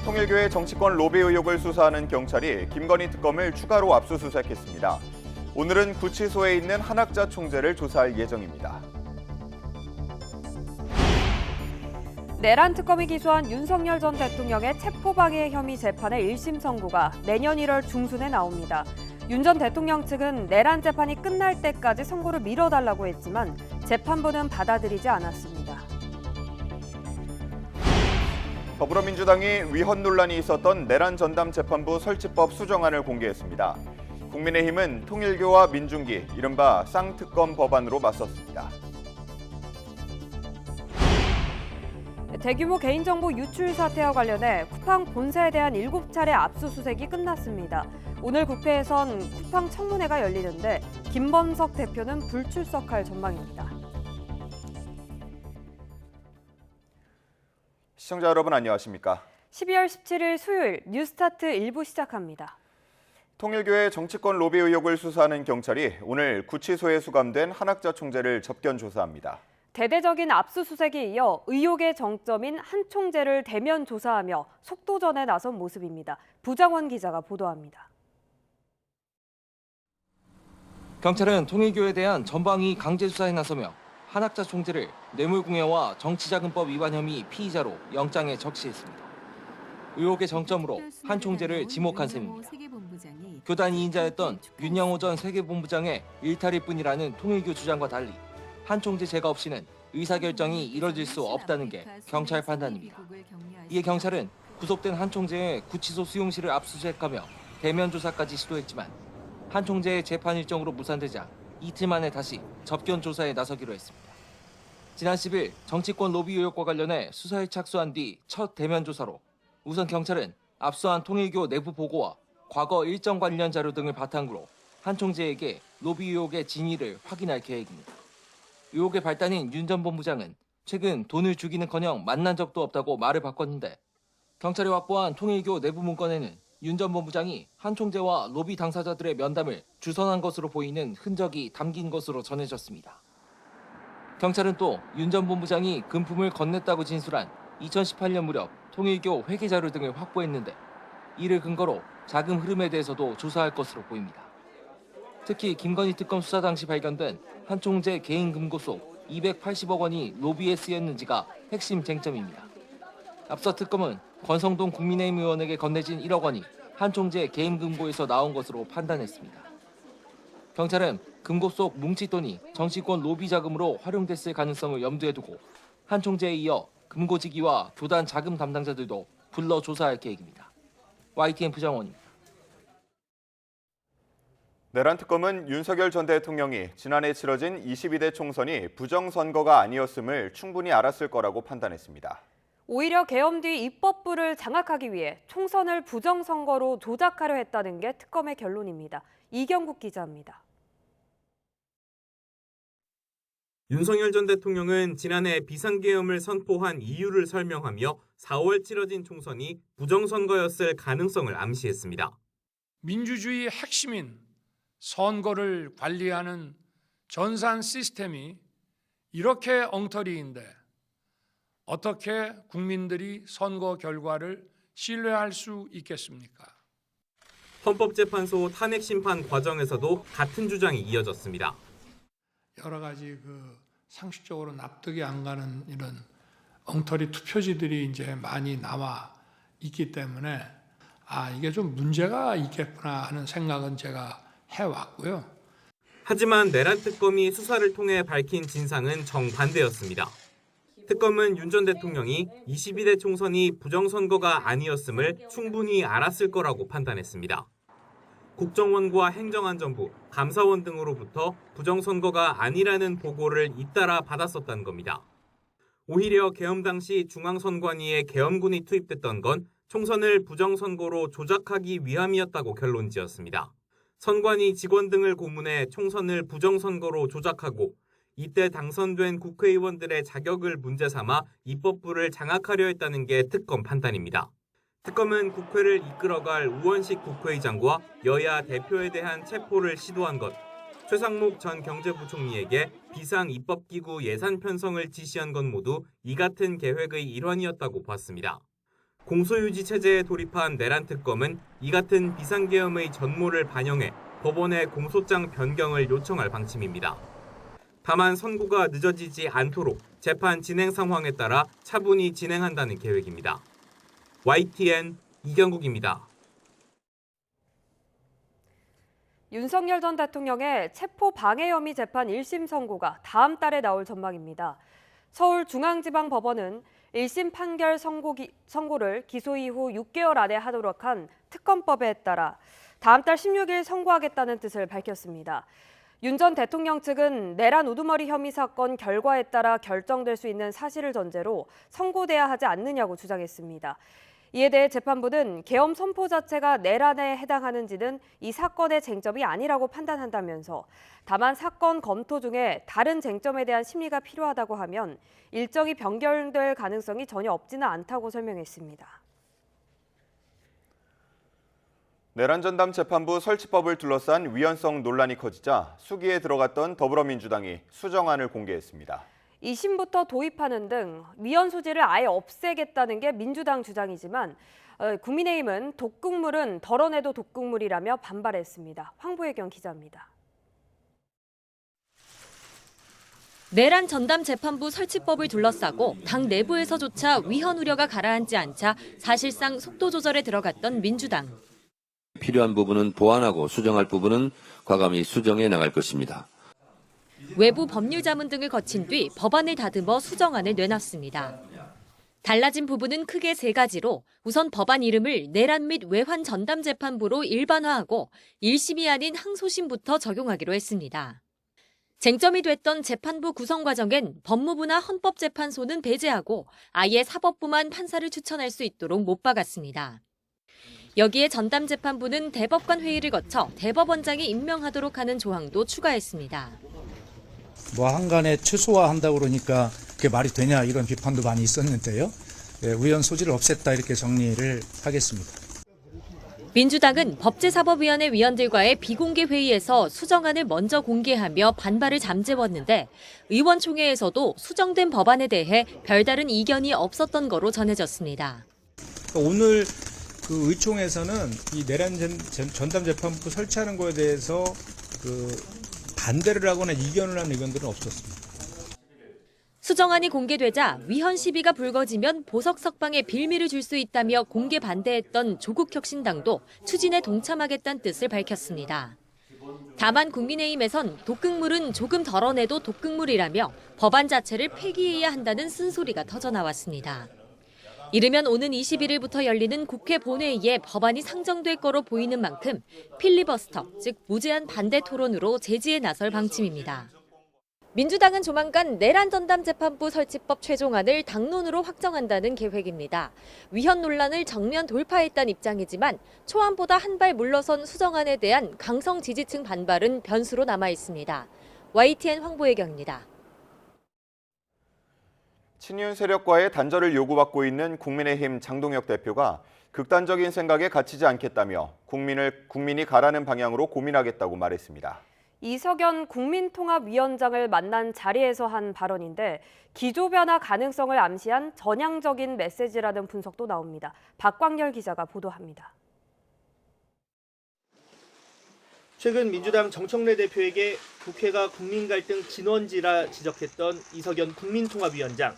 통일교의 정치권 로비 의혹을 수사하는 경찰이 김건희 특검을 추가로 압수수색했습니다. 오늘은 구치소에 있는 한학자 총재를 조사할 예정입니다. 내란 특검이 기소한 윤석열 전 대통령의 체포방해 혐의 재판의 1심 선고가 내년 1월 중순에 나옵니다. 윤 전 대통령 측은 내란 재판이 끝날 때까지 선고를 미뤄달라고 했지만 재판부는 받아들이지 않았습니다. 더불어민주당이 위헌 논란이 있었던 내란 전담 재판부 설치법 수정안을 공개했습니다. 국민의힘은 통일교와 민중기, 이른바 쌍특검 법안으로 맞섰습니다. 대규모 개인정보 유출 사태와 관련해 쿠팡 본사에 대한 7차례 압수수색이 끝났습니다. 오늘 국회에선 쿠팡 청문회가 열리는데 김범석 대표는 불출석할 전망입니다. 시청자 여러분 안녕하십니까? 12월 17일 수요일 뉴스타트 1부 시작합니다. 통일교의 정치권 로비 의혹을 수사하는 경찰이 오늘 구치소에 수감된 한학자 총재를 접견 조사합니다. 대대적인 압수수색에 이어 의혹의 정점인 한 총재를 대면 조사하며 속도전에 나선 모습입니다. 부장원 기자가 보도합니다. 경찰은 통일교에 대한 전방위 강제 수사에 나서며 한학자 총재를 뇌물공여와 정치자금법 위반 혐의 피의자로 영장에 적시했습니다. 의혹의 정점으로 한 총재를 지목한 셈입니다. 교단 2인자였던 윤영호 전 세계본부장의 일탈일 뿐이라는 통일교 주장과 달리 한 총재 제거 없이는 의사결정이 이뤄질 수 없다는 게 경찰 판단입니다. 이에 경찰은 구속된 한 총재의 구치소 수용실을 압수수색하며 대면 조사까지 시도했지만 한 총재의 재판 일정으로 무산되자 이틀 만에 다시 접견 조사에 나서기로 했습니다. 지난 10일 정치권 로비 의혹과 관련해 수사에 착수한 뒤 첫 대면 조사로 우선 경찰은 압수한 통일교 내부 보고와 과거 일정 관련 자료 등을 바탕으로 한 총재에게 로비 의혹의 진위를 확인할 계획입니다. 의혹의 발단인 윤 전 본부장은 최근 돈을 주기는커녕 만난 적도 없다고 말을 바꿨는데 경찰이 확보한 통일교 내부 문건에는 윤 전 본부장이 한 총재와 로비 당사자들의 면담을 주선한 것으로 보이는 흔적이 담긴 것으로 전해졌습니다. 경찰은 또 윤 전 본부장이 금품을 건넸다고 진술한 2018년 무렵 통일교 회계 자료 등을 확보했는데 이를 근거로 자금 흐름에 대해서도 조사할 것으로 보입니다. 특히 김건희 특검 수사 당시 발견된 한 총재 개인 금고 속 280억 원이 로비에 쓰였는지가 핵심 쟁점입니다. 앞서 특검은 권성동 국민의힘 의원에게 건네진 1억 원이 한 총재 개인 금고에서 나온 것으로 판단했습니다. 경찰은 금고 속 뭉칫돈이 정치권 로비 자금으로 활용됐을 가능성을 염두에 두고 한 총재에 이어 금고지기와 교단 자금 담당자들도 불러 조사할 계획입니다. YTN 부장원입니다. 내란 특검은 윤석열 전 대통령이 지난해 치러진 22대 총선이 부정선거가 아니었음을 충분히 알았을 거라고 판단했습니다. 오히려 계엄 뒤 입법부를 장악하기 위해 총선을 부정선거로 조작하려 했다는 게 특검의 결론입니다. 이경국 기자입니다. 윤석열 전 대통령은 지난해 비상계엄을 선포한 이유를 설명하며 4월 치러진 총선이 부정선거였을 가능성을 암시했습니다. 민주주의의 핵심인 선거를 관리하는 전산 시스템이 이렇게 엉터리인데 어떻게 국민들이 선거 결과를 신뢰할 수 있겠습니까? 헌법재판소 탄핵심판 과정에서도 같은 주장이 이어졌습니다. 여러 가지 상식적으로 납득이 안 가는 이런 엉터리 투표지들이 이제 많이 남아 있기 때문에 이게 좀 문제가 있겠구나 하는 생각은 제가 해왔고요. 하지만 내란 특검이 수사를 통해 밝힌 진상은 정반대였습니다. 특검은 윤 전 대통령이 22대 총선이 부정선거가 아니었음을 충분히 알았을 거라고 판단했습니다. 국정원과 행정안전부, 감사원 등으로부터 부정선거가 아니라는 보고를 잇따라 받았었다는 겁니다. 오히려 계엄 당시 중앙선관위에 계엄군이 투입됐던 건 총선을 부정선거로 조작하기 위함이었다고 결론지었습니다. 선관위 직원 등을 고문해 총선을 부정선거로 조작하고 이때 당선된 국회의원들의 자격을 문제 삼아 입법부를 장악하려 했다는 게 특검 판단입니다. 특검은 국회를 이끌어갈 우원식 국회의장과 여야 대표에 대한 체포를 시도한 것, 최상목 전 경제부총리에게 비상입법기구 예산 편성을 지시한 건 모두 이 같은 계획의 일환이었다고 봤습니다. 공소유지 체제에 돌입한 내란 특검은 이 같은 비상계엄의 전모를 반영해 법원에 공소장 변경을 요청할 방침입니다. 다만 선고가 늦어지지 않도록 재판 진행 상황에 따라 차분히 진행한다는 계획입니다. YTN 이경국입니다. 윤석열 전 대통령의 체포 방해 혐의 재판 1심 선고가 다음 달에 나올 전망입니다. 서울중앙지방법원은 1심 판결 선고를 기소 이후 6개월 안에 하도록 한 특검법에 따라 다음 달 16일 선고하겠다는 뜻을 밝혔습니다. 윤 전 대통령 측은 내란 우두머리 혐의 사건 결과에 따라 결정될 수 있는 사실을 전제로 선고돼야 하지 않느냐고 주장했습니다. 이에 대해 재판부는 계엄 선포 자체가 내란에 해당하는지는 이 사건의 쟁점이 아니라고 판단한다면서 다만 사건 검토 중에 다른 쟁점에 대한 심리가 필요하다고 하면 일정이 변경될 가능성이 전혀 없지는 않다고 설명했습니다. 내란 전담 재판부 설치법을 둘러싼 위헌성 논란이 커지자 수기에 들어갔던 더불어민주당이 수정안을 공개했습니다. 2심부터 도입하는 등 위헌 소지를 아예 없애겠다는 게 민주당 주장이지만 국민의힘은 독극물은 덜어내도 독극물이라며 반발했습니다. 황보혜경 기자입니다. 내란 전담 재판부 설치법을 둘러싸고 당 내부에서조차 위헌 우려가 가라앉지 않자 사실상 속도 조절에 들어갔던 민주당. 필요한 부분은 보완하고 수정할 부분은 과감히 수정해 나갈 것입니다. 외부 법률 자문 등을 거친 뒤 법안을 다듬어 수정안을 내놨습니다. 달라진 부분은 크게 3가지로 우선 법안 이름을 내란 및 외환 전담 재판부로 일반화하고 1심이 아닌 항소심부터 적용하기로 했습니다. 쟁점이 됐던 재판부 구성 과정엔 법무부나 헌법재판소는 배제하고 아예 사법부만 판사를 추천할 수 있도록 못 박았습니다. 여기에 전담재판부는 대법관 회의를 거쳐 대법원장이 임명하도록 하는 조항도 추가했습니다. 한간에 최소화한다고 그러니까 그게 말이 되냐 이런 비판도 많이 있었는데요. 위헌 소지를 없앴다 이렇게 정리를 하겠습니다. 민주당은 법제사법위원회 위원들과의 비공개 회의에서 수정안을 먼저 공개하며 반발을 잠재웠는데 의원총회에서도 수정된 법안에 대해 별다른 이견이 없었던 거로 전해졌습니다. 오늘 그 의총에서는 이 내란 전담 재판부 설치하는 거에 대해서 반대를 하거나 이견을 하는 의견들은 없었습니다. 수정안이 공개되자 위헌 시비가 불거지면 보석 석방에 빌미를 줄 수 있다며 공개 반대했던 조국혁신당도 추진에 동참하겠다는 뜻을 밝혔습니다. 다만 국민의힘에선 독극물은 조금 덜어내도 독극물이라며 법안 자체를 폐기해야 한다는 쓴소리가 터져나왔습니다. 이르면 오는 21일부터 열리는 국회 본회의에 법안이 상정될 거로 보이는 만큼 필리버스터, 즉 무제한 반대 토론으로 제지에 나설 방침입니다. 민주당은 조만간 내란 전담 재판부 설치법 최종안을 당론으로 확정한다는 계획입니다. 위헌 논란을 정면 돌파했다는 입장이지만 초안보다 한 발 물러선 수정안에 대한 강성 지지층 반발은 변수로 남아 있습니다. YTN 황보혜경입니다. 친윤 세력과의 단절을 요구받고 있는 국민의힘 장동혁 대표가 극단적인 생각에 갇히지 않겠다며 국민이 가라는 방향으로 고민하겠다고 말했습니다. 이석연 국민통합위원장을 만난 자리에서 한 발언인데 기조 변화 가능성을 암시한 전향적인 메시지라는 분석도 나옵니다. 박광열 기자가 보도합니다. 최근 민주당 정청래 대표에게 국회가 국민 갈등 진원지라 지적했던 이석연 국민통합위원장.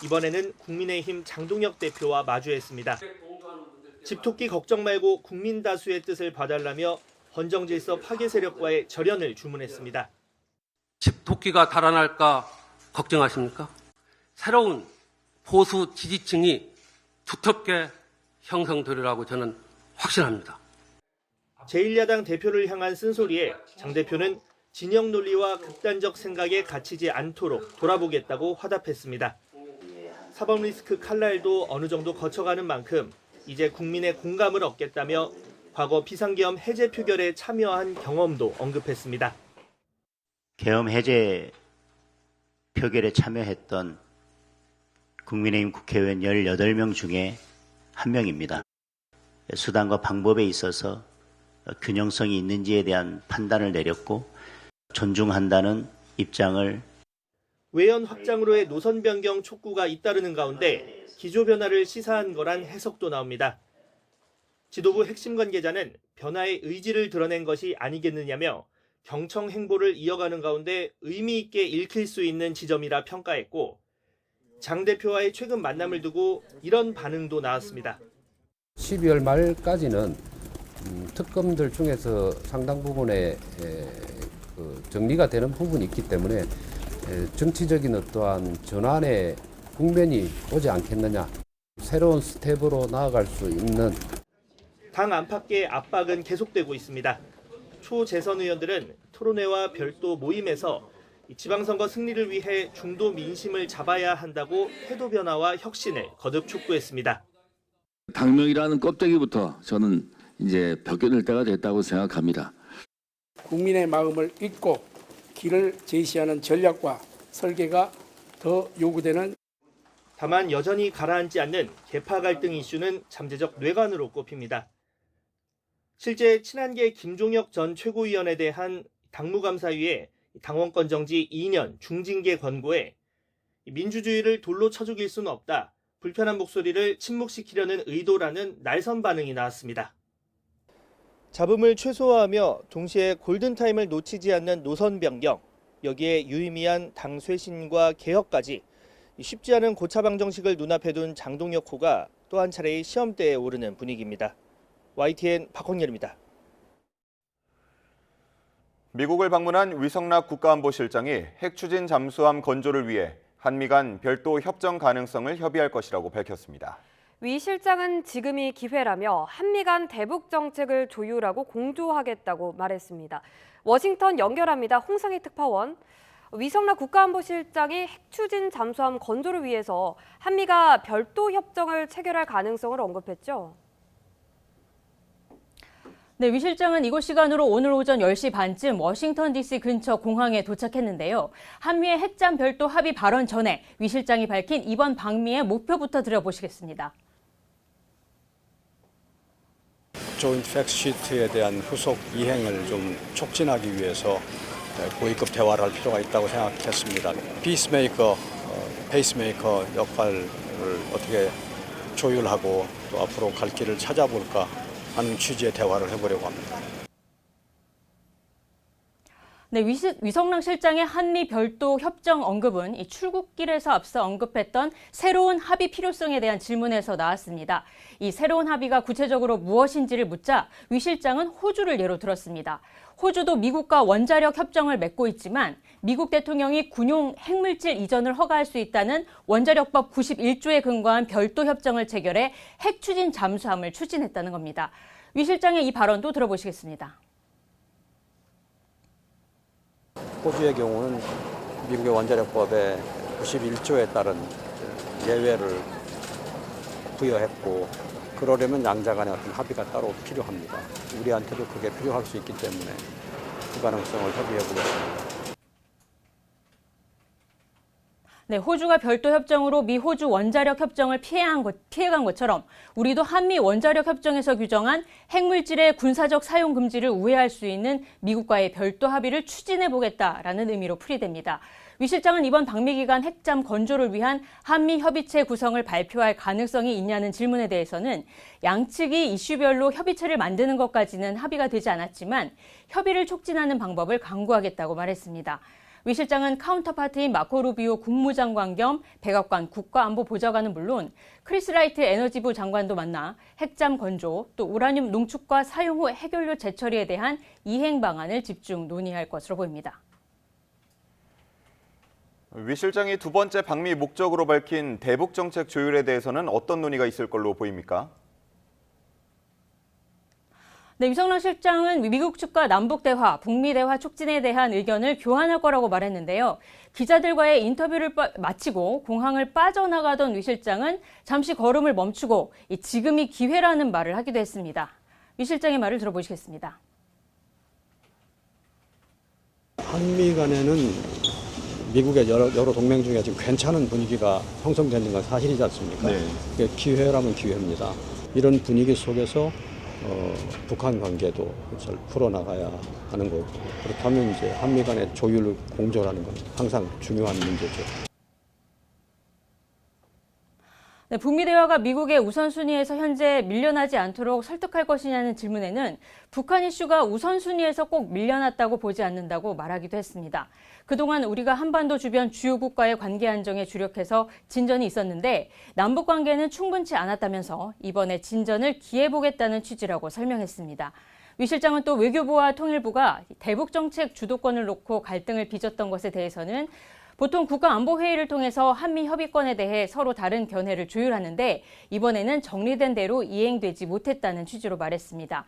이번에는 국민의힘 장동혁 대표와 마주했습니다. 집토끼 걱정 말고 국민 다수의 뜻을 봐달라며 헌정질서 파괴 세력과의 절연을 주문했습니다. 집토끼가 달아날까 걱정하십니까? 새로운 보수 지지층이 두텁게 형성되리라고 저는 확신합니다. 제1야당 대표를 향한 쓴소리에 장 대표는 진영 논리와 극단적 생각에 갇히지 않도록 돌아보겠다고 화답했습니다. 사법 리스크 칼날도 어느 정도 거쳐가는 만큼 이제 국민의 공감을 얻겠다며 과거 비상계엄 해제 표결에 참여한 경험도 언급했습니다. 계엄 해제 표결에 참여했던 국민의힘 국회의원 18명 중에 1명입니다. 수단과 방법에 있어서 균형성이 있는지에 대한 판단을 내렸고 존중한다는 입장을 외연 확장으로의 노선 변경 촉구가 잇따르는 가운데 기조 변화를 시사한 거란 해석도 나옵니다. 지도부 핵심 관계자는 변화의 의지를 드러낸 것이 아니겠느냐며 경청 행보를 이어가는 가운데 의미 있게 읽힐 수 있는 지점이라 평가했고, 장 대표와의 최근 만남을 두고 이런 반응도 나왔습니다. 12월 말까지는 특검들 중에서 상당 부분에 정리가 되는 부분이 있기 때문에 정치적인 어떠한 전환의 국면이 오지 않겠느냐, 새로운 스텝으로 나아갈 수 있는. 당 안팎의 압박은 계속되고 있습니다. 초재선 의원들은 토론회와 별도 모임에서 지방선거 승리를 위해 중도 민심을 잡아야 한다고 태도 변화와 혁신을 거듭 촉구했습니다. 당명이라는 껍데기부터 저는 이제 벗겨낼 때가 됐다고 생각합니다. 국민의 마음을 읽고 길을 제시하는 전략과 설계가 더 요구되는. 다만 여전히 가라앉지 않는 계파 갈등 이슈는 잠재적 뇌관으로 꼽힙니다. 실제 친한계 김종혁 전 최고위원에 대한 당무감사위에 당원권 정지 2년 중징계 권고에 민주주의를 돌로 쳐 죽일 수는 없다, 불편한 목소리를 침묵시키려는 의도라는 날선 반응이 나왔습니다. 잡음을 최소화하며 동시에 골든타임을 놓치지 않는 노선 변경, 여기에 유의미한 당 쇄신과 개혁까지 쉽지 않은 고차방 정식을 눈앞에 둔 장동혁 호가 또 한 차례의 시험대에 오르는 분위기입니다. YTN 박홍렬입니다. 미국을 방문한 위성락 국가안보실장이 핵 추진 잠수함 건조를 위해 한미 간 별도 협정 가능성을 협의할 것이라고 밝혔습니다. 위 실장은 지금이 기회라며 한미 간 대북 정책을 조율하고 공조하겠다고 말했습니다. 워싱턴 연결합니다. 홍상희 특파원. 위성락 국가안보실장이 핵 추진 잠수함 건조를 위해서 한미가 별도 협정을 체결할 가능성을 언급했죠. 네, 위 실장은 이곳 시간으로 오늘 오전 10시 반쯤 워싱턴 DC 근처 공항에 도착했는데요. 한미의 핵잠 별도 합의 발언 전에 위 실장이 밝힌 이번 방미의 목표부터 들어보시겠습니다. 조인트 팩트시트에 대한 후속 이행을 좀 촉진하기 위해서 고위급 대화를 할 필요가 있다고 생각했습니다. 피스메이커, 페이스메이커 역할을 어떻게 조율하고 또 앞으로 갈 길을 찾아볼까 하는 취지의 대화를 해보려고 합니다. 네, 위성락 실장의 한미 별도 협정 언급은 이 출국길에서 앞서 언급했던 새로운 합의 필요성에 대한 질문에서 나왔습니다. 이 새로운 합의가 구체적으로 무엇인지를 묻자 위 실장은 호주를 예로 들었습니다. 호주도 미국과 원자력 협정을 맺고 있지만 미국 대통령이 군용 핵물질 이전을 허가할 수 있다는 원자력법 91조에 근거한 별도 협정을 체결해 핵 추진 잠수함을 추진했다는 겁니다. 위 실장의 이 발언도 들어보시겠습니다. 호주의 경우는 미국의 원자력법의 91조에 따른 예외를 부여했고, 그러려면 양자 간의 어떤 합의가 따로 필요합니다. 우리한테도 그게 필요할 수 있기 때문에 그 가능성을 협의해 보겠습니다. 네, 호주가 별도 협정으로 미-호주 원자력 협정을 피해간 것처럼 우리도 한미 원자력 협정에서 규정한 핵물질의 군사적 사용 금지를 우회할 수 있는 미국과의 별도 합의를 추진해보겠다라는 의미로 풀이됩니다. 위 실장은 이번 방미 기간 핵잠 건조를 위한 한미 협의체 구성을 발표할 가능성이 있냐는 질문에 대해서는 양측이 이슈별로 협의체를 만드는 것까지는 합의가 되지 않았지만 협의를 촉진하는 방법을 강구하겠다고 말했습니다. 위 실장은 카운터파트인 마코 루비오 국무장관 겸 백악관 국가안보보좌관은 물론 크리스 라이트 에너지부 장관도 만나 핵잠 건조, 또 우라늄 농축과 사용 후 핵연료 재처리에 대한 이행 방안을 집중 논의할 것으로 보입니다. 위 실장이 두 번째 방미 목적으로 밝힌 대북 정책 조율에 대해서는 어떤 논의가 있을 걸로 보입니까? 네, 위성락 실장은 미국 측과 남북 대화, 북미 대화 촉진에 대한 의견을 교환할 거라고 말했는데요. 기자들과의 인터뷰를 마치고 공항을 빠져나가던 위 실장은 잠시 걸음을 멈추고 지금이 기회라는 말을 하기도 했습니다. 위 실장의 말을 들어보시겠습니다. 한미 간에는 미국의 여러 동맹 중에 지금 괜찮은 분위기가 형성되는 건 사실이지 않습니까? 네. 기회라면 기회입니다. 이런 분위기 속에서 북한 관계도 잘 풀어나가야 하는 거고, 그렇다면 이제 한미 간의 조율을 공조하는 건 항상 중요한 문제죠. 네, 북미 대화가 미국의 우선순위에서 현재 밀려나지 않도록 설득할 것이냐는 질문에는 북한 이슈가 우선순위에서 꼭 밀려났다고 보지 않는다고 말하기도 했습니다. 그동안 우리가 한반도 주변 주요국과의 관계 안정에 주력해서 진전이 있었는데 남북 관계는 충분치 않았다면서 이번에 진전을 기해보겠다는 취지라고 설명했습니다. 위 실장은 또 외교부와 통일부가 대북 정책 주도권을 놓고 갈등을 빚었던 것에 대해서는 보통 국가안보회의를 통해서 한미 협의권에 대해 서로 다른 견해를 조율하는데 이번에는 정리된 대로 이행되지 못했다는 취지로 말했습니다.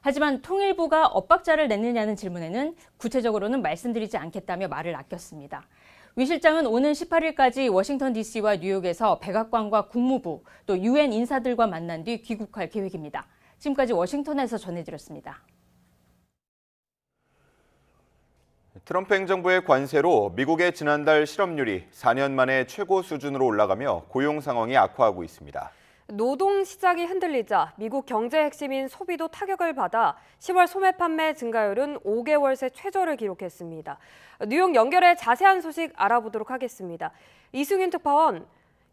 하지만 통일부가 엇박자를 냈느냐는 질문에는 구체적으로는 말씀드리지 않겠다며 말을 아꼈습니다. 위 실장은 오는 18일까지 워싱턴 DC와 뉴욕에서 백악관과 국무부 또 UN 인사들과 만난 뒤 귀국할 계획입니다. 지금까지 워싱턴에서 전해드렸습니다. 트럼프 행정부의 관세로 미국의 지난달 실업률이 4년 만에 최고 수준으로 올라가며 고용 상황이 악화하고 있습니다. 노동 시장이 흔들리자 미국 경제 핵심인 소비도 타격을 받아 10월 소매 판매 증가율은 5개월 새 최저를 기록했습니다. 뉴욕 연결해 자세한 소식 알아보도록 하겠습니다. 이승윤 특파원,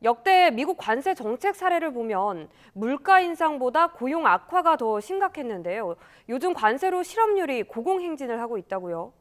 역대 미국 관세 정책 사례를 보면 물가 인상보다 고용 악화가 더 심각했는데요. 요즘 관세로 실업률이 고공행진을 하고 있다고요?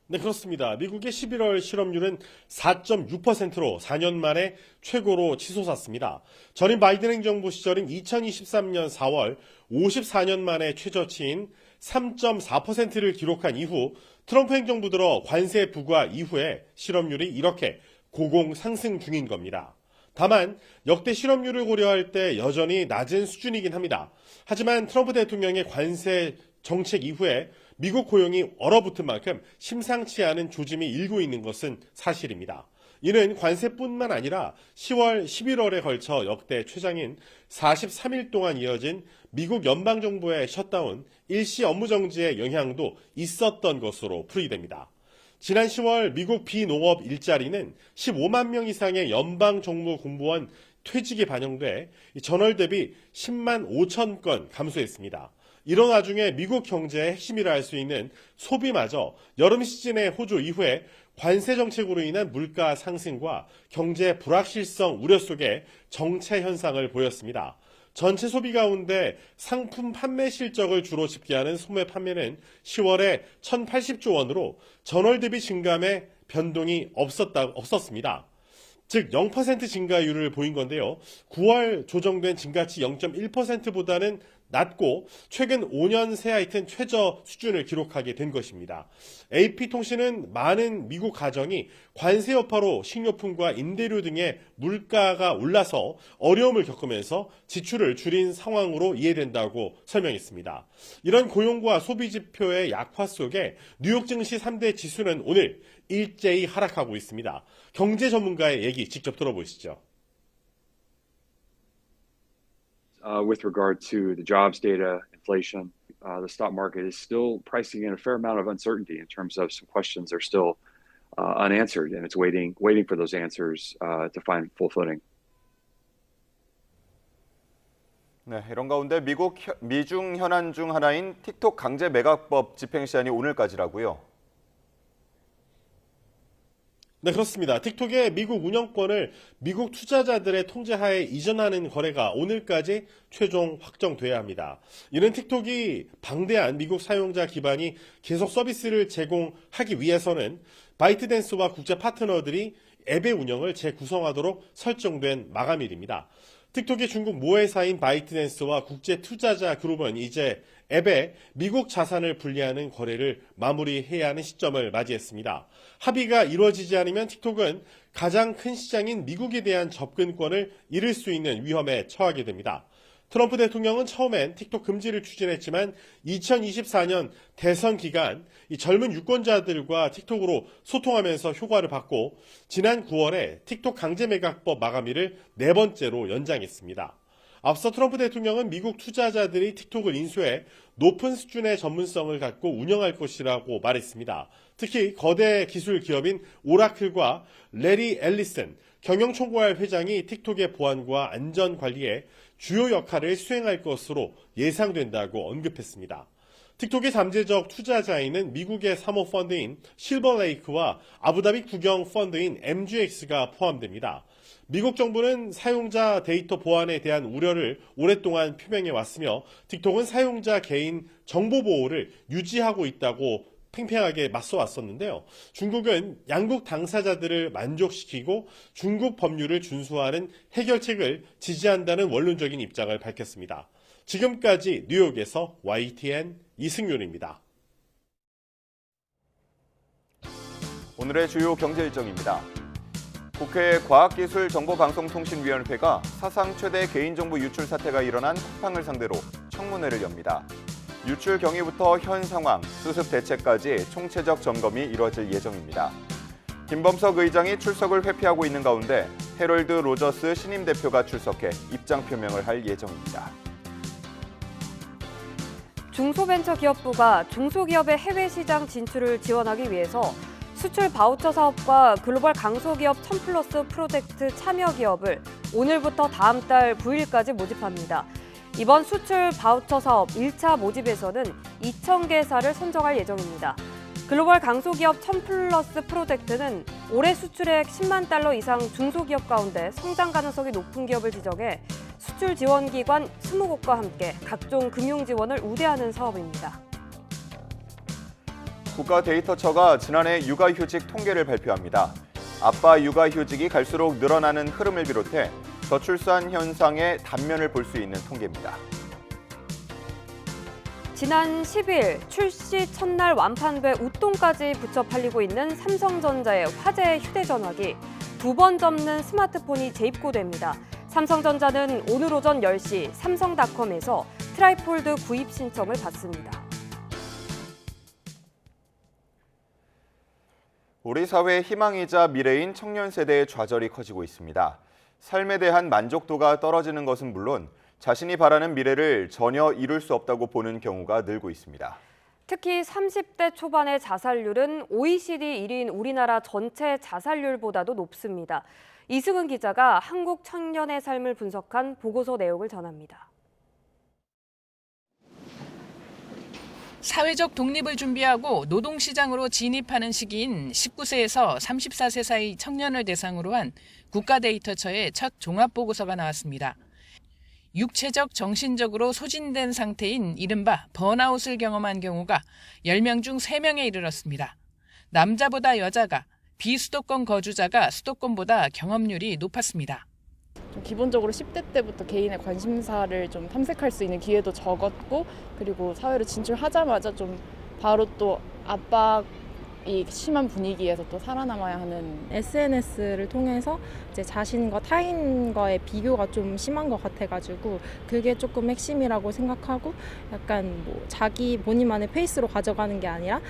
네, 그렇습니다. 미국의 11월 실업률은 4.6%로 4년 만에 최고로 치솟았습니다. 전임 바이든 행정부 시절인 2023년 4월 54년 만에 최저치인 3.4%를 기록한 이후 트럼프 행정부 들어 관세 부과 이후에 실업률이 이렇게 고공 상승 중인 겁니다. 다만 역대 실업률을 고려할 때 여전히 낮은 수준이긴 합니다. 하지만 트럼프 대통령의 관세 정책 이후에 미국 고용이 얼어붙은 만큼 심상치 않은 조짐이 일고 있는 것은 사실입니다. 이는 관세뿐만 아니라 10월, 11월에 걸쳐 역대 최장인 43일 동안 이어진 미국 연방정부의 셧다운, 일시 업무 정지의 영향도 있었던 것으로 풀이됩니다. 지난 10월 미국 비농업 일자리는 15만 명 이상의 연방정부 공무원 퇴직이 반영돼 전월 대비 10만 5천 건 감소했습니다. 이런 와중에 미국 경제의 핵심이라 할 수 있는 소비마저 여름 시즌의 호조 이후에 관세 정책으로 인한 물가 상승과 경제 불확실성 우려 속에 정체 현상을 보였습니다. 전체 소비 가운데 상품 판매 실적을 주로 집계하는 소매 판매는 10월에 1,080조 원으로 전월 대비 증감에 변동이 없었습니다. 즉 0% 증가율을 보인 건데요. 9월 조정된 증가치 0.1%보다는 낮고 최근 5년 새 하여튼 최저 수준을 기록하게 된 것입니다. AP통신은 많은 미국 가정이 관세 여파로 식료품과 임대료 등의 물가가 올라서 어려움을 겪으면서 지출을 줄인 상황으로 이해된다고 설명했습니다. 이런 고용과 소비 지표의 약화 속에 뉴욕 증시 3대 지수는 오늘 일제히 하락하고 있습니다. 경제 전문가의 얘기 직접 들어보시죠. With regard to the jobs data, inflation, the stock market is still pricing in a fair amount of uncertainty in terms of some questions are still unanswered, and it's waiting for those answers to find full footing. 네, 이런 가운데 미중 현안 중 하나인 틱톡 강제 매각법 집행 시한이 오늘까지라고요. 네, 그렇습니다. 틱톡의 미국 운영권을 미국 투자자들의 통제하에 이전하는 거래가 오늘까지 최종 확정돼야 합니다. 이는 틱톡이 방대한 미국 사용자 기반이 계속 서비스를 제공하기 위해서는 바이트댄스와 국제 파트너들이 앱의 운영을 재구성하도록 설정된 마감일입니다. 틱톡의 중국 모회사인 바이트댄스와 국제 투자자 그룹은 이제 앱에 미국 자산을 분리하는 거래를 마무리해야 하는 시점을 맞이했습니다. 합의가 이루어지지 않으면 틱톡은 가장 큰 시장인 미국에 대한 접근권을 잃을 수 있는 위험에 처하게 됩니다. 트럼프 대통령은 처음엔 틱톡 금지를 추진했지만 2024년 대선 기간 이 젊은 유권자들과 틱톡으로 소통하면서 효과를 봤고 지난 9월에 틱톡 강제 매각법 마감일을 4번째로 연장했습니다. 앞서 트럼프 대통령은 미국 투자자들이 틱톡을 인수해 높은 수준의 전문성을 갖고 운영할 것이라고 말했습니다. 특히 거대 기술 기업인 오라클과 레리 앨리슨 경영총괄 회장이 틱톡의 보안과 안전 관리에 주요 역할을 수행할 것으로 예상된다고 언급했습니다. 틱톡의 잠재적 투자자에는 미국의 사모펀드인 실버레이크와 아부다비 국영 펀드인 MGX가 포함됩니다. 미국 정부는 사용자 데이터 보안에 대한 우려를 오랫동안 표명해 왔으며 틱톡은 사용자 개인 정보 보호를 유지하고 있다고 팽팽하게 맞서 왔었는데요. 중국은 양국 당사자들을 만족시키고 중국 법률을 준수하는 해결책을 지지한다는 원론적인 입장을 밝혔습니다. 지금까지 뉴욕에서 YTN 이승윤입니다. 오늘의 주요 경제 일정입니다. 국회 과학기술정보방송통신위원회가 사상 최대 개인정보 유출 사태가 일어난 쿠팡을 상대로 청문회를 엽니다. 유출 경위부터 현 상황, 수습 대책까지 총체적 점검이 이뤄질 예정입니다. 김범석 의장이 출석을 회피하고 있는 가운데 해럴드 로저스 신임 대표가 출석해 입장 표명을 할 예정입니다. 중소벤처기업부가 중소기업의 해외 시장 진출을 지원하기 위해서 수출 바우처 사업과 글로벌 강소기업 1000+ 프로젝트 참여 기업을 오늘부터 다음 달 9일까지 모집합니다. 이번 수출 바우처 사업 1차 모집에서는 2,000개사를 선정할 예정입니다. 글로벌 강소기업 1000+ 프로젝트는 올해 수출액 10만 달러 이상 중소기업 가운데 성장 가능성이 높은 기업을 지정해 수출 지원 기관 20곳과 함께 각종 금융 지원을 우대하는 사업입니다. 국가데이터처가 지난해 육아휴직 통계를 발표합니다. 아빠 육아휴직이 갈수록 늘어나는 흐름을 비롯해 저출산 현상의 단면을 볼 수 있는 통계입니다. 지난 10일 출시 첫날 완판돼 웃돈까지 붙여 팔리고 있는 삼성전자의 화제 휴대전화기, 2번 접는 스마트폰이 재입고됩니다. 삼성전자는 오늘 오전 10시 삼성닷컴에서 트라이폴드 구입 신청을 받습니다. 우리 사회의 희망이자 미래인 청년 세대의 좌절이 커지고 있습니다. 삶에 대한 만족도가 떨어지는 것은 물론 자신이 바라는 미래를 전혀 이룰 수 없다고 보는 경우가 늘고 있습니다. 특히 30대 초반의 자살률은 OECD 1위인 우리나라 전체 자살률보다도 높습니다. 이승은 기자가 한국 청년의 삶을 분석한 보고서 내용을 전합니다. 사회적 독립을 준비하고 노동시장으로 진입하는 시기인 19세에서 34세 사이 청년을 대상으로 한 국가데이터처의 첫 종합보고서가 나왔습니다. 육체적, 정신적으로 소진된 상태인 이른바 번아웃을 경험한 경우가 10명 중 3명에 이르렀습니다. 남자보다 여자가, 비수도권 거주자가 수도권보다 경험률이 높았습니다. 좀 기본적으로 10대 때부터 개인의 관심사를 좀 탐색할 수 있는 기회도 적었고, 그리고 사회로 진출하자마자 좀 바로 또 압박이 심한 분위기에서 또 살아남아야 하는, SNS를 통해서 이제 자신과 타인과의 비교가 좀 심한 것 같아가지고 그게 조금 핵심이라고 생각하고, 약간 뭐 자기 본인만의 페이스로 가져가는 게 아니라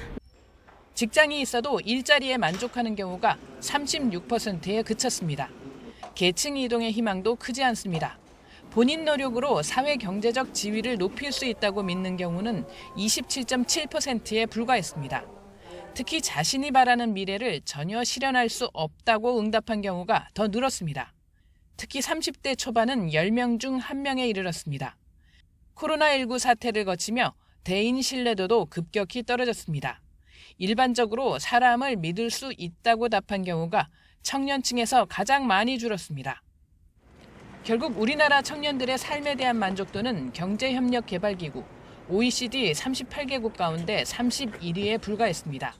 직장이 있어도 일자리에 만족하는 경우가 36%에 그쳤습니다. 계층 이동의 희망도 크지 않습니다. 본인 노력으로 사회 경제적 지위를 높일 수 있다고 믿는 경우는 27.7%에 불과했습니다. 특히 자신이 바라는 미래를 전혀 실현할 수 없다고 응답한 경우가 더 늘었습니다. 특히 30대 초반은 10명 중 1명에 이르렀습니다. 코로나19 사태를 거치며 대인 신뢰도도 급격히 떨어졌습니다. 일반적으로 사람을 믿을 수 있다고 답한 경우가 청년층에서 가장 많이 줄었습니다. 결국 우리나라 청년들의 삶에 대한 만족도는 경제협력개발기구 OECD 38개국 가운데 31위에 불과했습니다.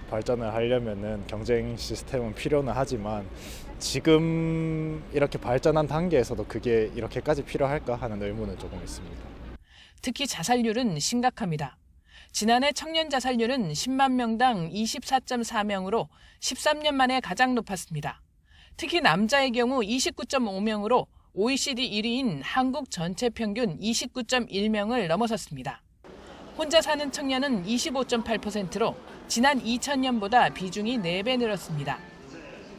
발전을 하려면은 경쟁 시스템은 필요는 하지만 지금 이렇게 발전한 단계에서도 그게 이렇게까지 필요할까 하는 의문은 조금 있습니다. 특히 자살률은 심각합니다. 지난해 청년 자살률은 10만 명당 24.4명으로 13년 만에 가장 높았습니다. 특히 남자의 경우 29.5명으로 OECD 1위인 한국 전체 평균 29.1명을 넘어섰습니다. 혼자 사는 청년은 25.8%로 지난 2000년보다 비중이 4배 늘었습니다.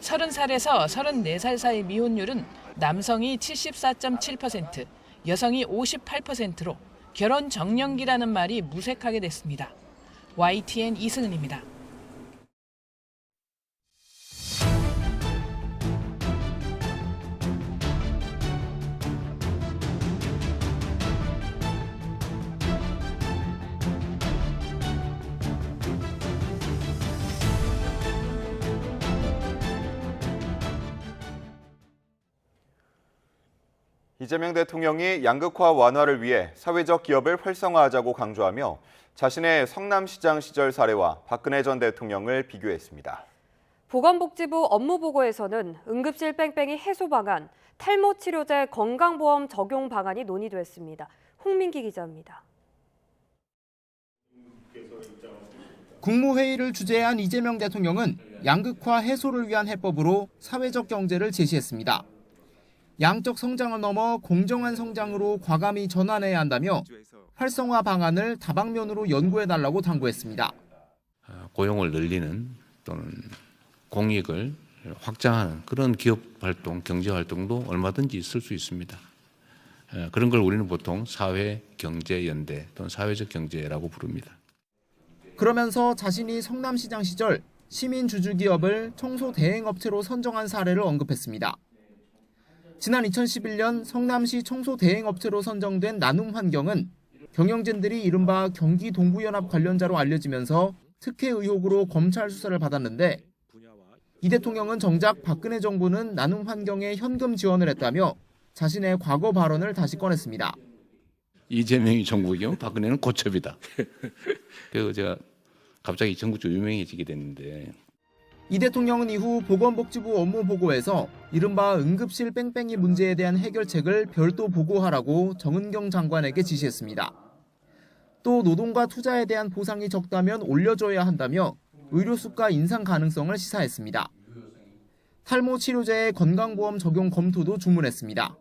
30살에서 34살 사이 미혼율은 남성이 74.7%, 여성이 58%로 결혼 정년기라는 말이 무색하게 됐습니다. YTN 이승은입니다. 이재명 대통령이 양극화 완화를 위해 사회적 기업을 활성화하자고 강조하며 자신의 성남시장 시절 사례와 박근혜 전 대통령을 비교했습니다. 보건복지부 업무보고에서는 응급실 뺑뺑이 해소 방안, 탈모 치료제 건강보험 적용 방안이 논의됐습니다. 홍민기 기자입니다. 국무회의를 주재한 이재명 대통령은 양극화 해소를 위한 해법으로 사회적 경제를 제시했습니다. 양적 성장을 넘어 공정한 성장으로 과감히 전환해야 한다며 활성화 방안을 다방면으로 연구해달라고 당부했습니다. 고용을 늘리는 또는 공익을 확장하는 그런 기업 활동, 경제 활동도 얼마든지 있을 수 있습니다. 그런 걸 우리는 보통 사회경제연대 또는 사회적 경제라고 부릅니다. 그러면서 자신이 성남시장 시절 시민주주기업을 청소대행업체로 선정한 사례를 언급했습니다. 지난 2011년 성남시 청소대행업체로 선정된 나눔환경은 경영진들이 이른바 경기동부연합 관련자로 알려지면서 특혜 의혹으로 검찰 수사를 받았는데 이 대통령은 정작 박근혜 정부는 나눔환경에 현금 지원을 했다며 자신의 과거 발언을 다시 꺼냈습니다. 이재명이 정부이면 박근혜는 고첩이다. 그래서 제가 갑자기 전국적으로 유명해지게 됐는데 이 대통령은 이후 보건복지부 업무보고에서 이른바 응급실 뺑뺑이 문제에 대한 해결책을 별도 보고하라고 정은경 장관에게 지시했습니다. 또 노동과 투자에 대한 보상이 적다면 올려줘야 한다며 의료 수가 인상 가능성을 시사했습니다. 탈모 치료제의 건강보험 적용 검토도 주문했습니다.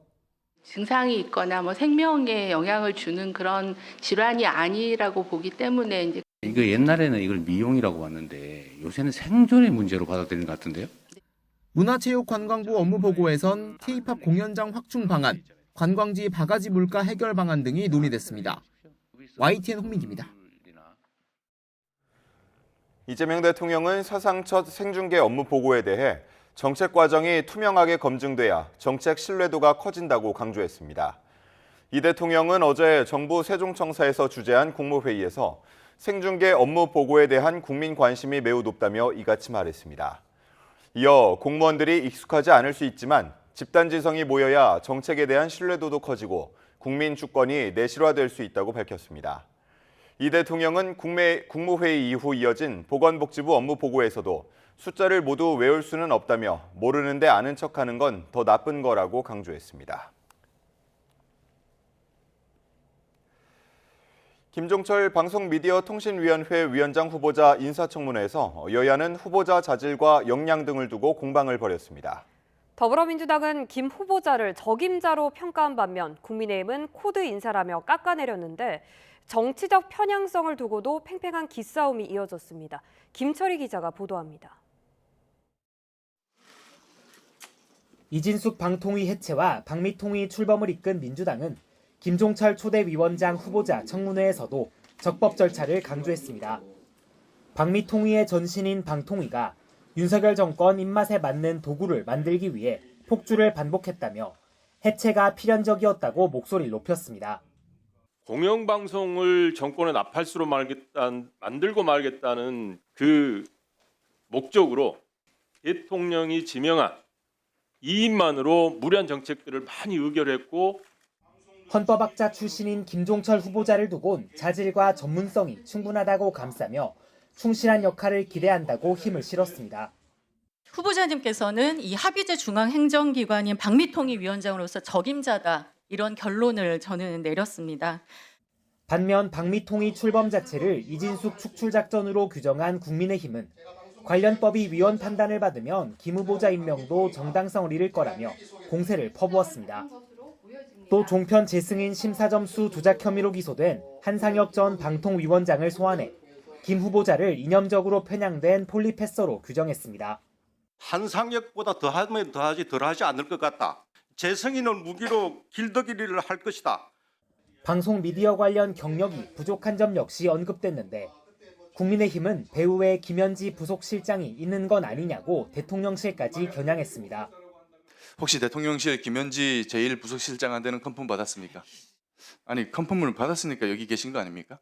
증상이 있거나 생명에 영향을 주는 그런 질환이 아니라고 보기 때문에 이제 이거 옛날에는 이걸 미용이라고 봤는데 요새는 생존의 문제로 받아들이는 것 같은데요. 문화체육관광부 업무보고에선 K-팝 공연장 확충 방안, 관광지 바가지 물가 해결 방안 등이 논의됐습니다. YTN 홍민기입니다. 이재명 대통령은 사상 첫 생중계 업무 보고에 대해 정책 과정이 투명하게 검증돼야 정책 신뢰도가 커진다고 강조했습니다. 이 대통령은 어제 정부 세종청사에서 주재한 국무회의에서 생중계 업무 보고에 대한 국민 관심이 매우 높다며 이같이 말했습니다. 이어 공무원들이 익숙하지 않을 수 있지만 집단지성이 모여야 정책에 대한 신뢰도도 커지고 국민 주권이 내실화될 수 있다고 밝혔습니다. 이 대통령은 국무회의 이후 이어진 보건복지부 업무 보고에서도 숫자를 모두 외울 수는 없다며 모르는데 아는 척하는 건 더 나쁜 거라고 강조했습니다. 김종철 방송미디어통신위원회 위원장 후보자 인사청문회에서 여야는 후보자 자질과 역량 등을 두고 공방을 벌였습니다. 더불어민주당은 김 후보자를 적임자로 평가한 반면 국민의힘은 코드 인사라며 깎아내렸는데 정치적 편향성을 두고도 팽팽한 기싸움이 이어졌습니다. 김철희 기자가 보도합니다. 이진숙 방통위 해체와 방미통위 출범을 이끈 민주당은 김종철 초대 위원장 후보자 청문회에서도 적법 절차를 강조했습니다. 방미통위의 전신인 방통위가 윤석열 정권 입맛에 맞는 도구를 만들기 위해 폭주를 반복했다며 해체가 필연적이었다고 목소리를 높였습니다. 공영방송을 정권의 나팔수로 만들고 말겠다는 그 목적으로 대통령이 지명한 이인만으로 무리한 정책들을 많이 의결했고 헌법학자 출신인 김종철 후보자를 두곤 자질과 전문성이 충분하다고 감싸며 충실한 역할을 기대한다고 힘을 실었습니다. 후보자님께서는 이 합의제 중앙행정기관인 방미통위 위원장으로서 적임자다 이런 결론을 저는 내렸습니다. 반면 방미통위 출범 자체를 이진숙 축출작전으로 규정한 국민의힘은 관련법이 위원 판단을 받으면 김 후보자 임명도 정당성을 잃을 거라며 공세를 퍼부었습니다. 또 종편 재승인 심사점수 조작 혐의로 기소된 한상혁 전 방통위원장을 소환해 김 후보자를 이념적으로 편향된 폴리패서로 규정했습니다. 한상혁보다 더하면 더하지 덜하지 않을 것 같다. 재승인을 무기로 길더기리를 할 것이다. 방송 미디어 관련 경력이 부족한 점 역시 언급됐는데 국민의힘은 배우의 김현지 부속실장이 있는 건 아니냐고 대통령실까지 겨냥했습니다. 혹시 대통령실 김현지 제1부속실장한테는 컨펌 받았습니까? 아니 컨펌을 받았으니까 여기 계신 거 아닙니까?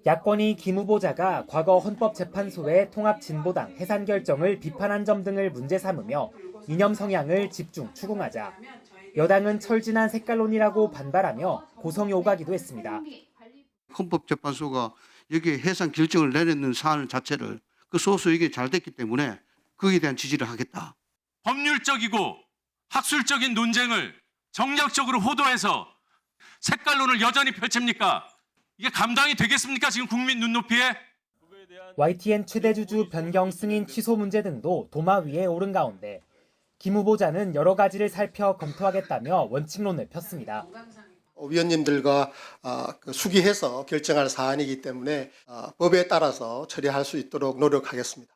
야권이 김 후보자가 과거 헌법재판소의 통합진보당 해산 결정을 비판한 점 등을 문제 삼으며 이념 성향을 집중 추궁하자 여당은 철진한 색깔론이라고 반발하며 고성이 오가기도 했습니다. 헌법재판소가 여기에 해상 결정을 내리는 사안 자체를 그 소수 이게 잘 됐기 때문에 거기에 대한 지지를 하겠다. 법률적이고 학술적인 논쟁을 정략적으로 호도해서 색깔론을 여전히 펼칩니까? 이게 감당이 되겠습니까? 지금 국민 눈높이에? YTN 최대 주주 변경 승인 취소 문제 등도 도마 위에 오른 가운데 김 후보자는 여러 가지를 살펴 검토하겠다며 원칙론을 폈습니다. 위원님들과 수기해서 결정할 사안이기 때문에 법에 따라서 처리할 수 있도록 노력하겠습니다.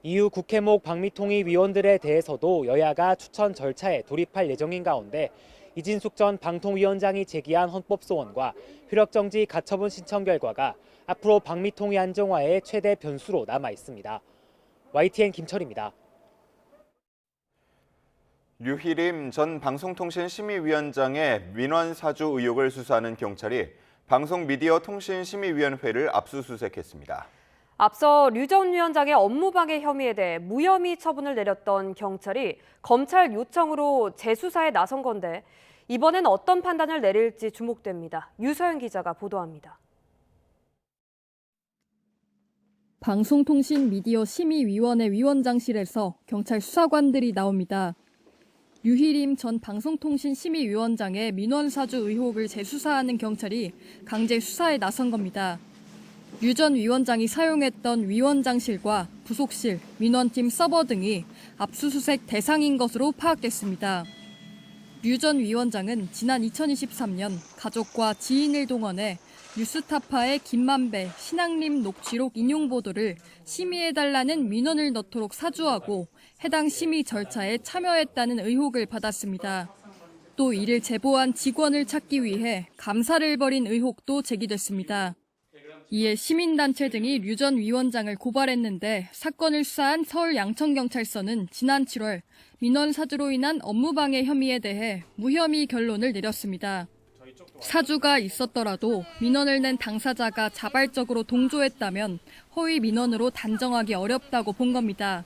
이후 국회목 방미통위 위원들에 대해서도 여야가 추천 절차에 돌입할 예정인 가운데 이진숙 전 방통위원장이 제기한 헌법소원과 효력정지 가처분 신청 결과가 앞으로 방미통위 안정화의 최대 변수로 남아 있습니다. YTN 김철입니다. 류희림 전 방송통신심의위원장의 민원 사주 의혹을 수사하는 경찰이 방송미디어통신심의위원회를 압수수색했습니다. 앞서 류 전 위원장의 업무방해 혐의에 대해 무혐의 처분을 내렸던 경찰이 검찰 요청으로 재수사에 나선 건데 이번엔 어떤 판단을 내릴지 주목됩니다. 유서연 기자가 보도합니다. 방송통신미디어심의위원회 위원장실에서 경찰 수사관들이 나옵니다. 류희림 전 방송통신심의위원장의 민원사주 의혹을 재수사하는 경찰이 강제 수사에 나선 겁니다. 류 전 위원장이 사용했던 위원장실과 부속실, 민원팀 서버 등이 압수수색 대상인 것으로 파악됐습니다. 류 전 위원장은 지난 2023년 가족과 지인을 동원해 뉴스타파의 김만배, 신앙림 녹취록 인용 보도를 심의해달라는 민원을 넣도록 사주하고 해당 심의 절차에 참여했다는 의혹을 받았습니다. 또 이를 제보한 직원을 찾기 위해 감사를 벌인 의혹도 제기됐습니다. 이에 시민단체 등이 류 전 위원장을 고발했는데 사건을 수사한 서울 양천경찰서는 지난 7월 민원 사주로 인한 업무방해 혐의에 대해 무혐의 결론을 내렸습니다. 사주가 있었더라도 민원을 낸 당사자가 자발적으로 동조했다면 허위 민원으로 단정하기 어렵다고 본 겁니다.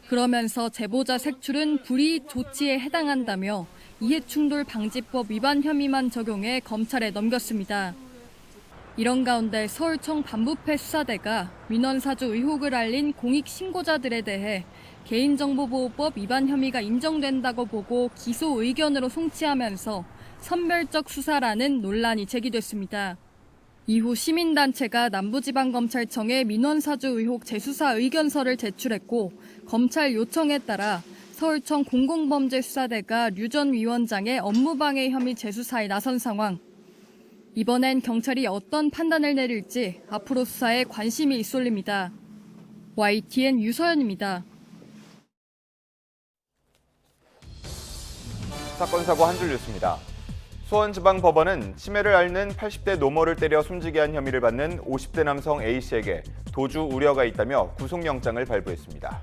그러면서 제보자 색출은 불이익 조치에 해당한다며 이해충돌 방지법 위반 혐의만 적용해 검찰에 넘겼습니다. 이런 가운데 서울청 반부패 수사대가 민원사주 의혹을 알린 공익신고자들에 대해 개인정보보호법 위반 혐의가 인정된다고 보고 기소 의견으로 송치하면서 선별적 수사라는 논란이 제기됐습니다. 이후 시민단체가 남부지방검찰청에 민원사주 의혹 재수사 의견서를 제출했고 검찰 요청에 따라 서울청 공공범죄수사대가 류 전 위원장의 업무방해 혐의 재수사에 나선 상황. 이번엔 경찰이 어떤 판단을 내릴지 앞으로 수사에 관심이 쏠립니다. YTN 유서연입니다. 사건 사고 한 줄 뉴스입니다. 수원지방법원은 치매를 앓는 80대 노모를 때려 숨지게 한 혐의를 받는 50대 남성 A씨에게 도주 우려가 있다며 구속영장을 발부했습니다.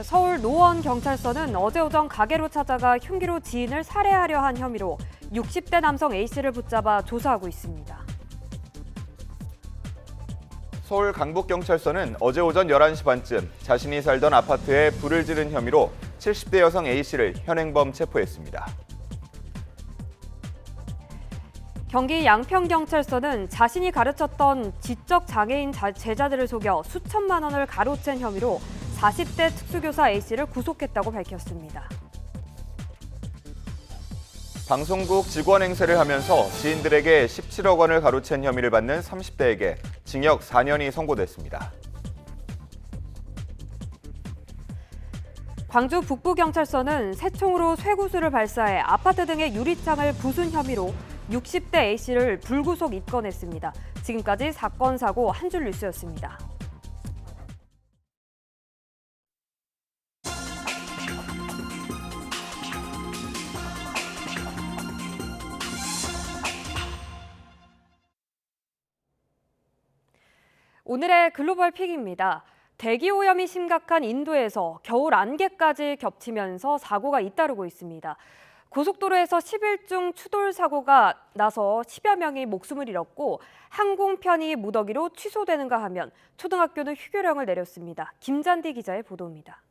서울 노원경찰서는 어제 오전 가게로 찾아가 흉기로 지인을 살해하려 한 혐의로 60대 남성 A씨를 붙잡아 조사하고 있습니다. 서울 강북경찰서는 어제 오전 11시 반쯤 자신이 살던 아파트에 불을 지른 혐의로 70대 여성 A씨를 현행범 체포했습니다. 경기 양평경찰서는 자신이 가르쳤던 지적 장애인 제자들을 속여 수천만 원을 가로챈 혐의로 40대 특수교사 A씨를 구속했다고 밝혔습니다. 방송국 직원 행세를 하면서 지인들에게 17억 원을 가로챈 혐의를 받는 30대에게 징역 4년이 선고됐습니다. 광주 북부경찰서는 새총으로 쇠구슬을 발사해 아파트 등의 유리창을 부순 혐의로 60대 A씨를 불구속 입건했습니다. 지금까지 사건, 사고 한 줄 뉴스였습니다. 오늘의 글로벌 픽입니다. 대기 오염이 심각한 인도에서 겨울 안개까지 겹치면서 사고가 잇따르고 있습니다. 고속도로에서 10일 추돌 사고가 나서 10여 명이 목숨을 잃었고 항공편이 무더기로 취소되는가 하면 초등학교는 휴교령을 내렸습니다. 김잔디 기자의 보도입니다.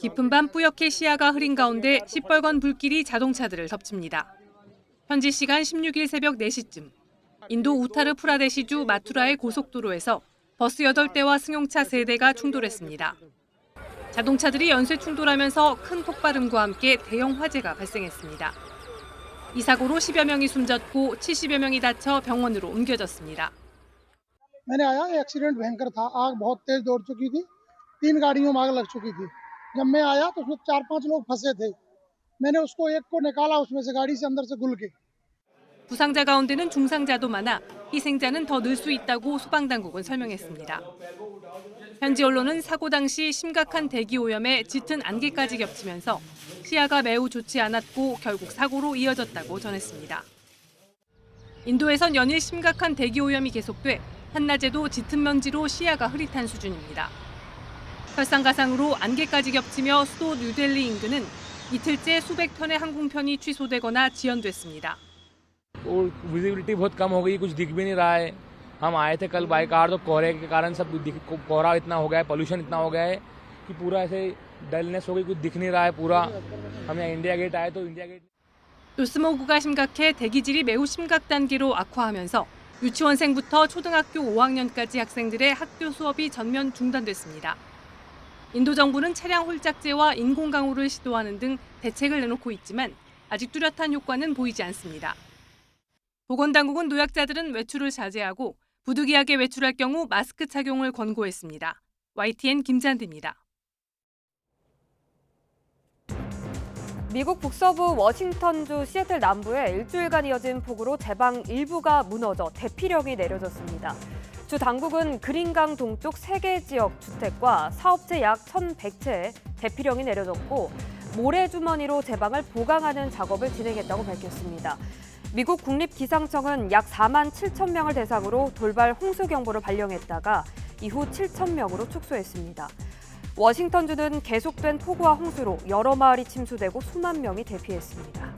깊은 밤 뿌옇게 시야가 흐린 가운데 시뻘건 불길이 자동차들을 덮칩니다. 현지 시간 16일 새벽 4시쯤 인도 우타르 프라데시주 마투라의 고속도로에서 버스 8대와 승용차 3대가 충돌했습니다. 자동차들이 연쇄 충돌하면서 큰 폭발음과 함께 대형 화재가 발생했습니다. 이 사고로 10여 명이 숨졌고 70여 명이 다쳐 병원으로 옮겨졌습니다. मैंने आया एक्सीडेंट भयंकर था आग बहुत तेज दौड़ चुकी थी 3 गाड़ियों में आग लग चुकी थी जब मैं आया तो उसमें 4-5 लोग फंसे थे मैंने उसको एक को निकाला उसमें से गाड़ी से अंदर से घुल के 부상자 가운데는 중상자도 많아 희생자는 더 늘 수 있다고 소방당국은 설명했습니다. 현지 언론은 사고 당시 심각한 대기 오염에 짙은 안개까지 겹치면서 시야가 매우 좋지 않았고 결국 사고로 이어졌다고 전했습니다. 인도에선 연일 심각한 대기 오염이 계속돼 한낮에도 짙은 먼지로 시야가 흐릿한 수준입니다. 설상가상으로 안개까지 겹치며 수도 뉴델리 인근은 이틀째 수백 편의 항공편이 취소되거나 지연됐습니다. और विजिबिलिटी बहुत कम हो गई कुछ दिख भी नहीं रहा है हम आए थे कल बाई कार तो कोहरे के कारण सब कोहरा इतना हो गया है पोल्यूशन इतना हो गया है कि पूरा ऐसे डलनेस हो गई कुछ दिख नहीं रहा है पूरा हम यहाँ इंडिया गेट आए तो इंडिया गेट 노스모그가 심각해 대기질이 매우 심각 단계로 악화하면서 유치원생부터 초등학교 5학년까지 학생들의 학교 수업이 전면 중단됐습니다. 인도 정부는 차량 홀짝제와 인공강우를 시도하는 등 대책을 내놓고 있지만 아직 뚜렷한 효과는 보이지 않습니다. 보건당국은 노약자들은 외출을 자제하고 부득이하게 외출할 경우 마스크 착용을 권고했습니다. YTN 김잔디입니다. 미국 북서부 워싱턴주 시애틀 남부에 일주일간 이어진 폭우로 제방 일부가 무너져 대피령이 내려졌습니다. 주 당국은 그린강 동쪽 3개 지역 주택과 사업체 약 1,100채에 대피령이 내려졌고 모래주머니로 제방을 보강하는 작업을 진행했다고 밝혔습니다. 미국 국립기상청은 약 4만 7천 명을 대상으로 돌발 홍수 경보를 발령했다가 이후 7천 명으로 축소했습니다. 워싱턴주는 계속된 폭우와 홍수로 여러 마을이 침수되고 수만 명이 대피했습니다.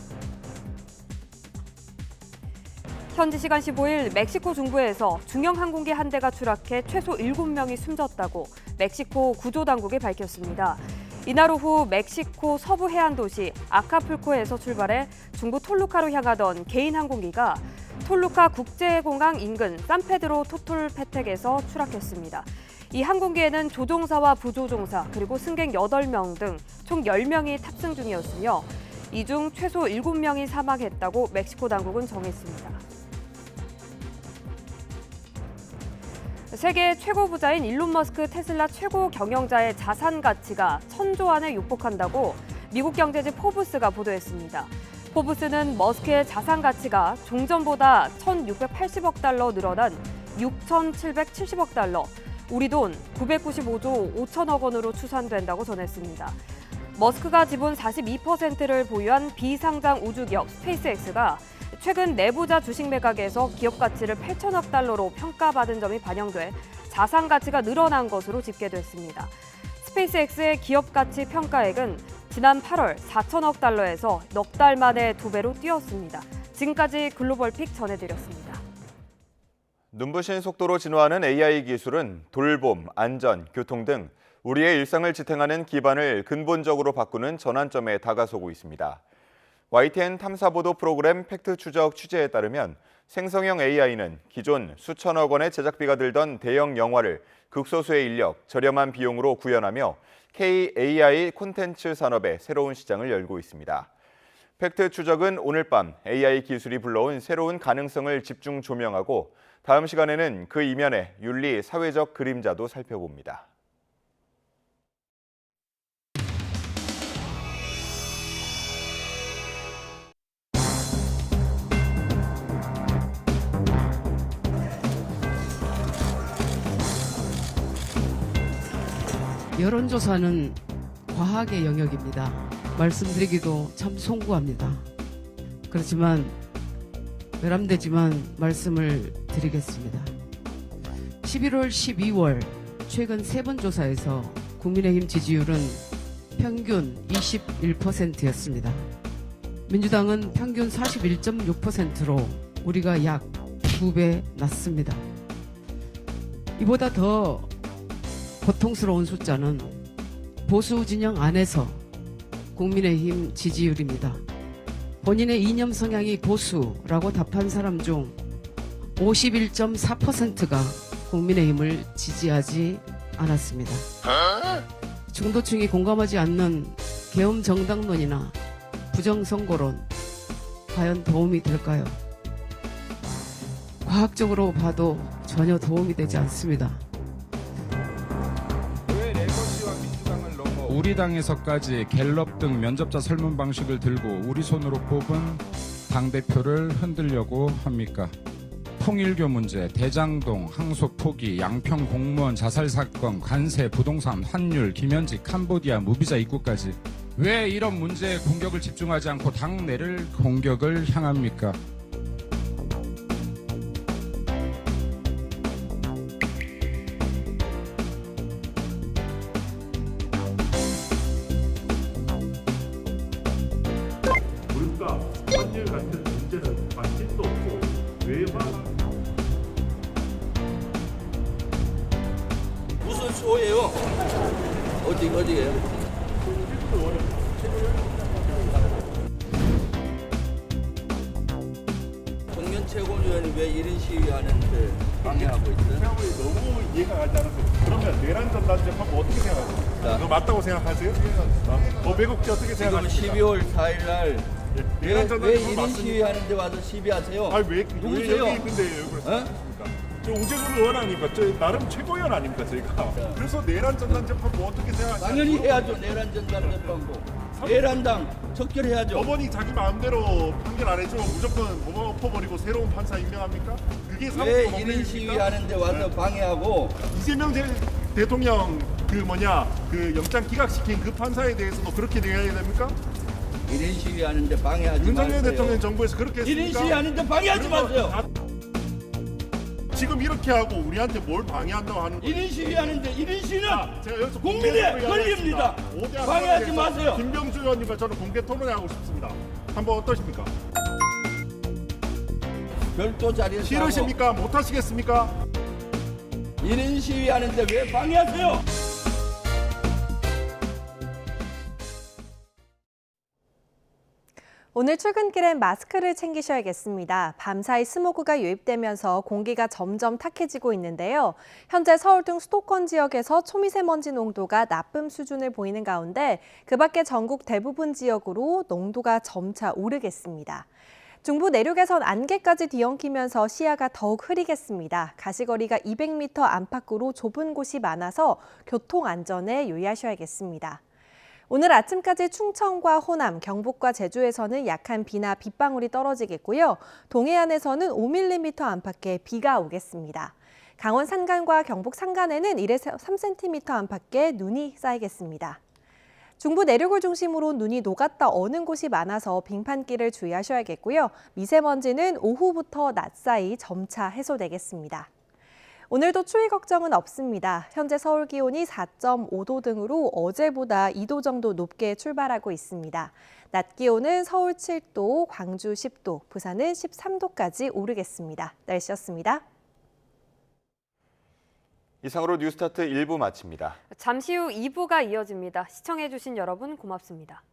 현지 시간 15일 멕시코 중부에서 중형 항공기 한 대가 추락해 최소 7명이 숨졌다고 멕시코 구조당국이 밝혔습니다. 이날 오후 멕시코 서부 해안 도시 아카풀코에서 출발해 중부 톨루카로 향하던 개인 항공기가 톨루카 국제공항 인근 산페드로 토톨페텍에서 추락했습니다. 이 항공기에는 조종사와 부조종사 그리고 승객 8명 등 총 10명이 탑승 중이었으며 이 중 최소 7명이 사망했다고 멕시코 당국은 정했습니다. 세계 최고 부자인 일론 머스크 테슬라 최고 경영자의 자산 가치가 1,000조 원에 육박한다고 미국 경제지 포브스가 보도했습니다. 포브스는 머스크의 자산 가치가 종전보다 1,680억 달러 늘어난 6,770억 달러, 우리 돈 995조 5천억 원으로 추산된다고 전했습니다. 머스크가 지분 42%를 보유한 비상장 우주기업 스페이스X가 최근 내부자 주식 매각에서 기업 가치를 8천억 달러로 평가받은 점이 반영돼 자산 가치가 늘어난 것으로 집계됐습니다. 스페이스X의 기업 가치 평가액은 지난 8월 4천억 달러에서 넉 달 만에 2배로 뛰었습니다. 지금까지 글로벌픽 전해드렸습니다. 눈부신 속도로 진화하는 AI 기술은 돌봄, 안전, 교통 등 우리의 일상을 지탱하는 기반을 근본적으로 바꾸는 전환점에 다가서고 있습니다. YTN 탐사보도 프로그램 팩트 추적 취재에 따르면 생성형 AI는 기존 수천억 원의 제작비가 들던 대형 영화를 극소수의 인력, 저렴한 비용으로 구현하며 K-AI 콘텐츠 산업에 새로운 시장을 열고 있습니다. 팩트 추적은 오늘 밤 AI 기술이 불러온 새로운 가능성을 집중 조명하고 다음 시간에는 그 이면의 윤리, 사회적 그림자도 살펴봅니다. 여론조사는 과학의 영역입니다. 말씀드리기도 참 송구합니다. 그렇지만 외람되지만 말씀을 드리겠습니다. 11월, 12월 최근 3번 조사에서 국민의힘 지지율은 평균 21%였습니다. 민주당은 평균 41.6%로 우리가 약 2배 낮습니다. 이보다 더 고통스러운 숫자는 보수 진영 안에서 국민의힘 지지율입니다. 본인의 이념 성향이 보수라고 답한 사람 중 51.4%가 국민의힘을 지지하지 않았습니다. 중도층이 공감하지 않는 계엄 정당론이나 부정선거론 과연 도움이 될까요? 과학적으로 봐도 전혀 도움이 되지 않습니다. 우리 당에서까지 갤럽 등 면접자 설문 방식을 들고 우리 손으로 뽑은 당대표를 흔들려고 합니까? 통일교 문제, 대장동, 항소 포기, 양평 공무원 자살 사건, 관세, 부동산, 환율, 김현지, 캄보디아, 무비자 입국까지 왜 이런 문제에 공격을 집중하지 않고 당내를 공격을 향합니까? 물가, 환율 같은 문제는 관심도 없고 외화 무슨 쇼예요? 어디에요? 정년 최고위원이 왜 이런 시위하는데 방해하고 있어요? 너무 이해가 가지 않아서 그러면 내란 전단점하고 어떻게 생각하세요? 그거 맞다고 생각하세요? 매국지 어떻게 생각하십니까? 지금 12월 4일 날 내란 전단점 왜 이런 시위하는데 와서 시비하세요? 왜 누구세요? 여기 있는데 왜 그러십니까? 저 우재준 의원 아닙니까? 저 나름 최고위원 아닙니까 저희가? 그래서 내란 전단점하고 어떻게 생각하세요? 당연히 해야죠. 내란 전단점하고 내란당 적결해야죠. 법원이 자기 마음대로 판결 안 해주면 무조건 법원 엎어버리고 새로운 판사 임명합니까? 그게 왜 이런 시위하는데 와서 방해하고 이재명 대통령 그 영장 기각시킨 그 판사에 대해서도 그렇게 대해야 됩니까? 이런 시위하는데 방해하지 마세요. 윤석열 대통령 정부에서 그렇게 했습니까? 이런 시위하는데 방해하지 마세요. 지금 이렇게 하고 우리한테 뭘 방해한다고 하는 거예요? 이런 시위하는데 이런 시위는 제가 여기서 국민의 권리입니다. 방해하지 마세요. 김병주 의원님과 저는 공개 토론하고 싶습니다. 한번 어떠십니까? 별도 자리를 싫으십니까? 못 하시겠습니까? 이런 시위하는데 왜 방해하세요? 오늘 출근길엔 마스크를 챙기셔야겠습니다. 밤사이 스모그가 유입되면서 공기가 점점 탁해지고 있는데요. 현재 서울 등 수도권 지역에서 초미세먼지 농도가 나쁨 수준을 보이는 가운데 그 밖에 전국 대부분 지역으로 농도가 점차 오르겠습니다. 중부 내륙에선 안개까지 뒤엉키면서 시야가 더욱 흐리겠습니다. 가시거리가 200m 안팎으로 좁은 곳이 많아서 교통 안전에 유의하셔야겠습니다. 오늘 아침까지 충청과 호남, 경북과 제주에서는 약한 비나 빗방울이 떨어지겠고요. 동해안에서는 5mm 안팎의 비가 오겠습니다. 강원 산간과 경북 산간에는 1에서 3cm 안팎의 눈이 쌓이겠습니다. 중부 내륙을 중심으로 눈이 녹았다 어는 곳이 많아서 빙판길을 주의하셔야겠고요. 미세먼지는 오후부터 낮 사이 점차 해소되겠습니다. 오늘도 추위 걱정은 없습니다. 현재 서울 기온이 4.5도 등으로 어제보다 2도 정도 높게 출발하고 있습니다. 낮 기온은 서울 7도, 광주 10도, 부산은 13도까지 오르겠습니다. 날씨였습니다. 이상으로 뉴스타트 1부 마칩니다. 잠시 후 2부가 이어집니다. 시청해주신 여러분 고맙습니다.